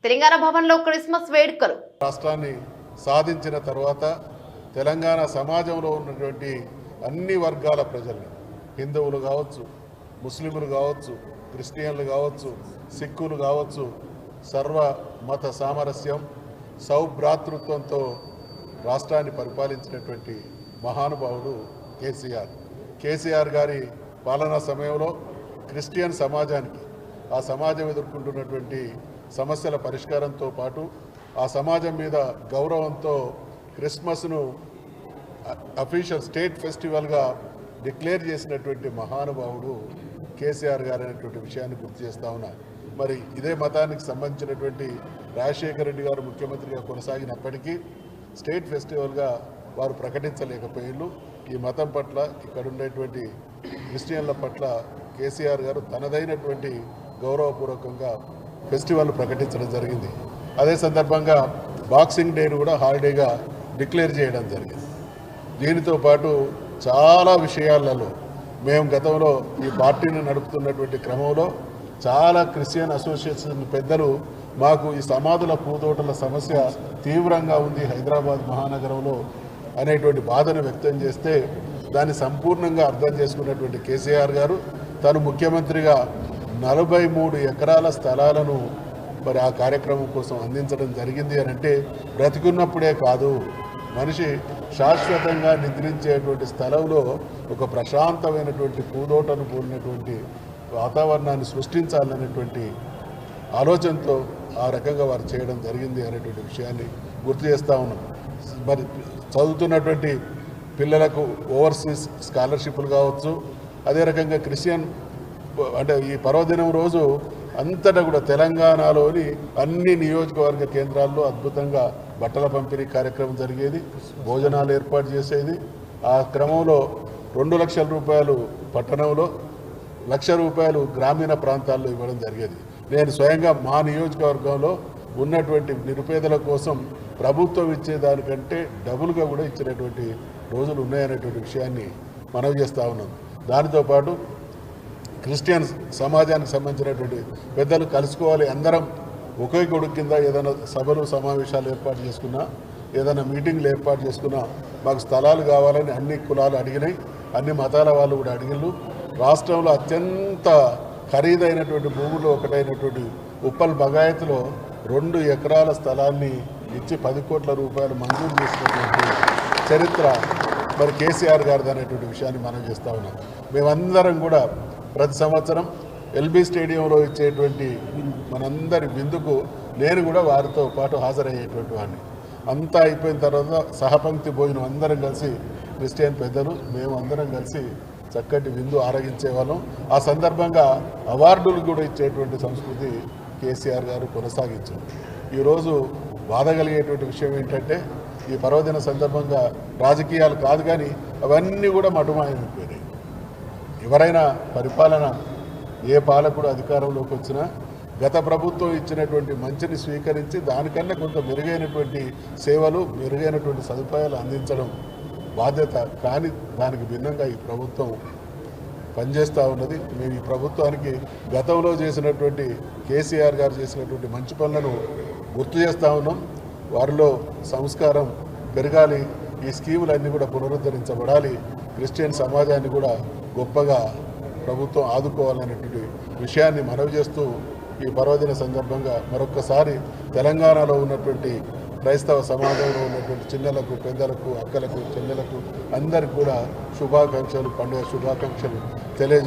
తెలంగాణ భవన్లో క్రిస్మస్ వేడుకలు. రాష్ట్రాన్ని సాధించిన తర్వాత తెలంగాణ సమాజంలో ఉన్నటువంటి అన్ని వర్గాల ప్రజల్ని, హిందువులు కావచ్చు, ముస్లింలు కావచ్చు, క్రిస్టియన్లు కావచ్చు, సిక్కులు కావచ్చు, సర్వ మత సామరస్యం సౌభ్రాతృత్వంతో రాష్ట్రాన్ని పరిపాలించినటువంటి మహానుభావుడు కేసీఆర్ గారి పాలనా సమయంలో క్రిస్టియన్ సమాజానికి, ఆ సమాజం ఎదుర్కొంటున్నటువంటి సమస్యల పరిష్కారంతో పాటు ఆ సమాజం మీద గౌరవంతో క్రిస్మస్ను అఫీషియల్ స్టేట్ ఫెస్టివల్గా డిక్లేర్ చేసినటువంటి మహానుభావుడు కేసీఆర్ గారు అనేటువంటి విషయాన్ని గుర్తు చేస్తా ఉన్నా. మరి ఇదే మతానికి సంబంధించినటువంటి రాజశేఖర రెడ్డి గారు ముఖ్యమంత్రిగా కొనసాగినప్పటికీ స్టేట్ ఫెస్టివల్గా వారు ప్రకటించలేకపోయారు. ఈ మతం పట్ల, ఇక్కడ ఉండేటువంటి క్రిస్టియన్ల పట్ల కేసీఆర్ గారు తనదైనటువంటి గౌరవపూర్వకంగా ఫెస్టివల్ ప్రకటించడం జరిగింది. అదే సందర్భంగా బాక్సింగ్ డేను కూడా హాలిడేగా డిక్లేర్ చేయడం జరిగింది. దీనితో పాటు చాలా విషయాలలో మేము గతంలో ఈ పార్టీని నడుపుతున్నటువంటి క్రమంలో చాలా క్రిస్టియన్ అసోసియేషన్ పెద్దలు మాకు ఈ సమాధుల పూతోటల సమస్య తీవ్రంగా ఉంది హైదరాబాద్ మహానగరంలో అనేటువంటి బాధను వ్యక్తం చేస్తే దాన్ని సంపూర్ణంగా అర్థం చేసుకున్నటువంటి కేసీఆర్ గారు తను ముఖ్యమంత్రిగా 43 ఎకరాల స్థలాలను మరి ఆ కార్యక్రమం కోసం అందించడం జరిగింది అని అంటే, బ్రతికున్నప్పుడే కాదు, మనిషి శాశ్వతంగా నిద్రించేటువంటి స్థలంలో ఒక ప్రశాంతమైనటువంటి పూదోటను కూడినటువంటి వాతావరణాన్ని సృష్టించాలనేటువంటి ఆలోచనతో ఆ రకంగా వారు చేయడం జరిగింది అనేటువంటి విషయాన్ని గుర్తు చేస్తూ ఉన్నాం. మరి చదువుతున్నటువంటి పిల్లలకు ఓవర్సీస్ స్కాలర్షిప్లు కావచ్చు, అదే రకంగా క్రిస్టియన్ అంటే ఈ పర్వదినం రోజు అంతటా కూడా తెలంగాణలోని అన్ని నియోజకవర్గ కేంద్రాల్లో అద్భుతంగా బట్టల పంపిణీ కార్యక్రమం జరిగేది, భోజనాలు ఏర్పాటు చేసేది. ఆ క్రమంలో 2 లక్షల రూపాయలు పట్టణంలో, 1 లక్ష రూపాయలు గ్రామీణ ప్రాంతాల్లో ఇవ్వడం జరిగేది. నేను స్వయంగా మా నియోజకవర్గంలో ఉన్నటువంటి నిరుపేదల కోసం ప్రభుత్వం ఇచ్చేదానికంటే డబుల్గా కూడా ఇచ్చినటువంటి రోజులు ఉన్నాయనేటువంటి విషయాన్ని మనవి చేస్తూ ఉన్నాం. దానితో పాటు క్రిస్టియన్ సమాజానికి సంబంధించినటువంటి పెద్దలు కలుసుకోవాలి, అందరం ఒకే కొడుకు కింద ఏదైనా సభలు సమావేశాలు ఏర్పాటు చేసుకున్నా, ఏదైనా మీటింగ్లు ఏర్పాటు చేసుకున్నా మాకు స్థలాలు కావాలని అన్ని కులాలు అడిగినాయి, అన్ని మతాల వాళ్ళు కూడా అడిగిళ్ళు. రాష్ట్రంలో అత్యంత ఖరీదైనటువంటి భూములు ఒకటైనటువంటి ఉప్పల్ బగాయత్లో 2 ఎకరాల స్థలాన్ని ఇచ్చి 10 కోట్ల రూపాయలు మంజూరు చేసినటువంటి చరిత్ర మరి కేసీఆర్ గారిది అనేటువంటి విషయాన్ని మనం చేస్తూ ఉన్నాం. మేమందరం కూడా ప్రతి సంవత్సరం ఎల్బీ స్టేడియంలో ఇచ్చేటువంటి మనందరి విందుకు నేను కూడా వారితో పాటు హాజరయ్యేటువంటి వాడిని. అంతా అయిపోయిన తర్వాత సహపంక్తి భోజనం అందరం కలిసి, క్రిస్టియన్ పెద్దలు మేము అందరం కలిసి చక్కటి విందు ఆరగించేవాళ్ళం. ఆ సందర్భంగా అవార్డులు కూడా ఇచ్చేటువంటి సంస్కృతి కేసీఆర్ గారు కొనసాగించారు. ఈరోజు బాధ కలిగేటువంటి విషయం ఏంటంటే, ఈ పర్వదిన సందర్భంగా రాజకీయాలు కాదు కానీ అవన్నీ కూడా మటుమాయమైపోయినాయి. ఎవరైనా పరిపాలన, ఏ పాలకుడు అధికారంలోకి వచ్చినా గత ప్రభుత్వం ఇచ్చినటువంటి మంచిని స్వీకరించి దానికన్నా కొంత మెరుగైనటువంటి సేవలు, మెరుగైనటువంటి సదుపాయాలు అందించడం బాధ్యత. కానీ దానికి భిన్నంగా ఈ ప్రభుత్వం పనిచేస్తూ ఉన్నది. మేము ఈ ప్రభుత్వానికి గతంలో చేసినటువంటి కేసీఆర్ గారు చేసినటువంటి మంచి పనులను గుర్తు చేస్తూ ఉన్నాం. వారిలో సంస్కారం పెరగాలి, ఈ స్కీములన్నీ కూడా పునరుద్ధరించబడాలి, క్రిస్టియన్ సమాజాన్ని కూడా గొప్పగా ప్రభుత్వం ఆదుకోవాలనేటువంటి విషయాన్ని మనవి చేస్తూ ఈ పర్వదిన సందర్భంగా మరొక్కసారి తెలంగాణలో ఉన్నటువంటి క్రైస్తవ సమాజంలో ఉన్నటువంటి చిన్నలకు, పెద్దలకు, అక్కలకు, చెల్లెలకు అందరికీ కూడా శుభాకాంక్షలు, పండుగ శుభాకాంక్షలు తెలియజేస్తూ